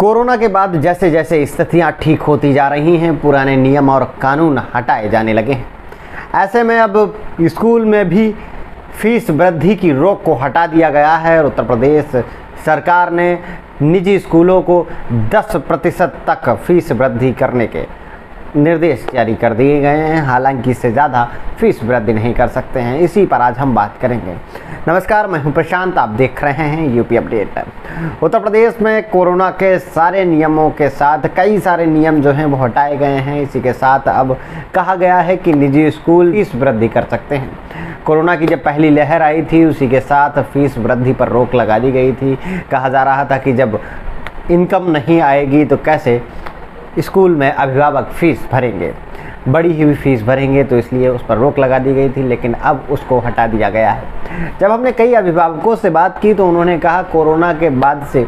Corona के बाद जैसे जैसे स्थितियां ठीक होती जा रही हैं, पुराने नियम और कानून हटाए जाने लगे हैं। ऐसे में अब स्कूल में भी फीस वृद्धि की रोक को हटा दिया गया है और उत्तर प्रदेश सरकार ने निजी स्कूलों को 10% तक फीस वृद्धि करने के निर्देश जारी कर दिए गए हैं। हालांकि इससे ज़्यादा फीस वृद्धि नहीं कर सकते हैं। इसी पर आज हम बात करेंगे। नमस्कार, मैं हूं प्रशांत, आप देख रहे हैं यूपी अपडेट। उत्तर प्रदेश में कोरोना के सारे नियमों के साथ कई सारे नियम जो हैं वो हटाए गए हैं। इसी के साथ अब कहा गया है कि निजी स्कूल फीस वृद्धि कर सकते हैं। कोरोना की जब पहली लहर आई थी उसी के साथ फीस वृद्धि पर रोक लगा दी गई थी। कहा जा रहा था कि जब इनकम नहीं आएगी तो कैसे स्कूल में अभिभावक फीस भरेंगे, बड़ी हुई फीस भरेंगे, तो इसलिए उस पर रोक लगा दी गई थी। लेकिन अब उसको हटा दिया गया है। जब हमने कई अभिभावकों से बात की तो उन्होंने कहा कोरोना के बाद से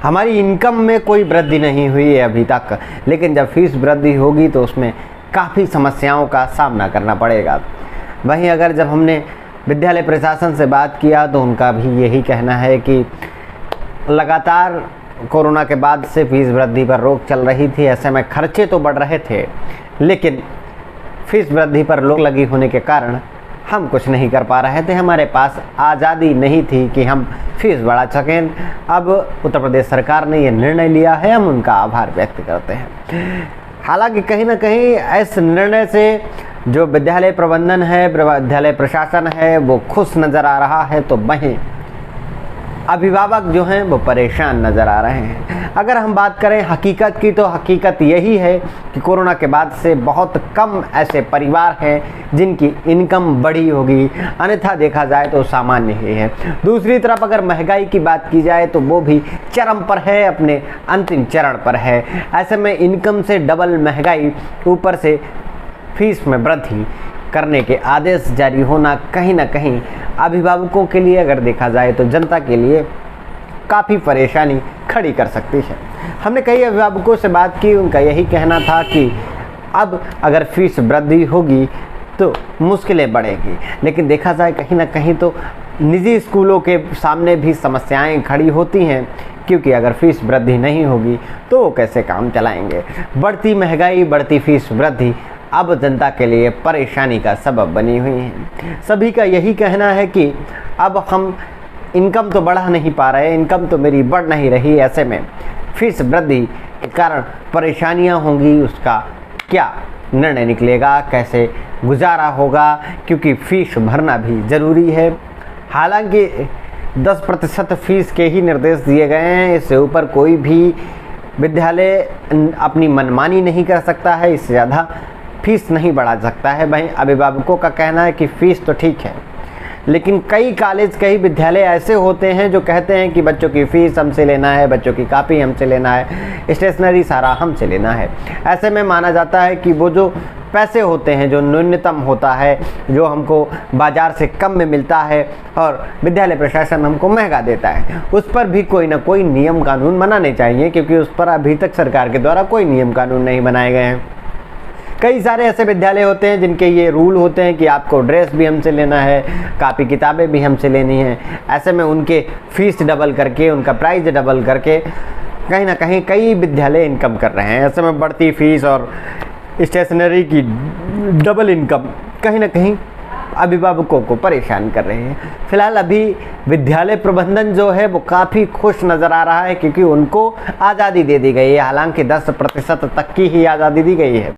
हमारी इनकम में कोई वृद्धि नहीं हुई है अभी तक, लेकिन जब फीस वृद्धि होगी तो उसमें काफ़ी समस्याओं का सामना करना पड़ेगा। वहीं अगर जब हमने विद्यालय प्रशासन से बात किया तो उनका भी यही कहना है कि लगातार कोरोना के बाद से फीस वृद्धि पर रोक चल रही थी। ऐसे में खर्चे तो बढ़ रहे थे, लेकिन फीस वृद्धि पर रोक लगी होने के कारण हम कुछ नहीं कर पा रहे थे। हमारे पास आज़ादी नहीं थी कि हम फीस बढ़ा सकें। अब उत्तर प्रदेश सरकार ने ये निर्णय लिया है, हम उनका आभार व्यक्त करते हैं। हालांकि कहीं ना कहीं इस निर्णय से जो विद्यालय प्रबंधन है, विद्यालय प्रशासन है, वो खुश नज़र आ रहा है, तो वहीं अभिभावक जो हैं वो परेशान नज़र आ रहे हैं। अगर हम बात करें हकीकत की तो हकीकत यही है कि कोरोना के बाद से बहुत कम ऐसे परिवार हैं जिनकी इनकम बढ़ी होगी, अन्यथा देखा जाए तो सामान्य ही है। दूसरी तरफ अगर महंगाई की बात की जाए तो वो भी चरम पर है, अपने अंतिम चरण पर है। ऐसे में इनकम से डबल महंगाई, ऊपर से फीस में वृद्धि करने के आदेश जारी होना कहीं ना कहीं अभिभावकों के लिए, अगर देखा जाए तो जनता के लिए काफ़ी परेशानी खड़ी कर सकती है। हमने कई अभिभावकों से बात की, उनका यही कहना था कि अब अगर फीस वृद्धि होगी तो मुश्किलें बढ़ेगी। लेकिन देखा जाए कहीं ना कहीं तो निजी स्कूलों के सामने भी समस्याएं खड़ी होती हैं, क्योंकि अगर फीस वृद्धि नहीं होगी तो वो कैसे काम चलाएंगे। बढ़ती महंगाई, बढ़ती फीस वृद्धि अब जनता के लिए परेशानी का सबब बनी हुई है। सभी का यही कहना है कि अब हम इनकम तो बढ़ा नहीं पा रहे, इनकम तो मेरी बढ़ नहीं रही। ऐसे में फीस वृद्धि के कारण परेशानियां होंगी, उसका क्या निर्णय निकलेगा, कैसे गुजारा होगा, क्योंकि फीस भरना भी ज़रूरी है। हालांकि 10% फीस के ही निर्देश दिए गए हैं, इससे ऊपर कोई भी विद्यालय अपनी मनमानी नहीं कर सकता है, इससे ज़्यादा फीस नहीं बढ़ा सकता है। वहीं अभिभावकों का कहना है कि फ़ीस तो ठीक है, लेकिन कई कॉलेज, कई विद्यालय ऐसे होते हैं जो कहते हैं कि बच्चों की फ़ीस हमसे लेना है, बच्चों की कापी हमसे लेना है, स्टेशनरी सारा हमसे लेना है। ऐसे में माना जाता है कि वो जो पैसे होते हैं, जो न्यूनतम होता है, जो हमको बाज़ार से कम में मिलता है और विद्यालय प्रशासन हमको महंगा देता है, उस पर भी कोई ना कोई नियम कानून बनाने चाहिए, क्योंकि उस पर अभी तक सरकार के द्वारा कोई नियम कानून नहीं बनाए गए हैं। कई सारे ऐसे विद्यालय होते हैं जिनके ये रूल होते हैं कि आपको ड्रेस भी हमसे लेना है, कापी किताबें भी हमसे लेनी है। ऐसे में उनके फीस डबल करके, उनका प्राइस डबल करके कहीं ना कहीं कई विद्यालय इनकम कर रहे हैं। ऐसे में बढ़ती फीस और स्टेशनरी की डबल इनकम कहीं ना कहीं अभिभावकों को परेशान कर रहे हैं। फिलहाल अभी विद्यालय प्रबंधन जो है वो काफ़ी खुश नज़र आ रहा है, क्योंकि उनको आज़ादी दे दी गई है। हालांकि 10% तक की ही आज़ादी दी गई है।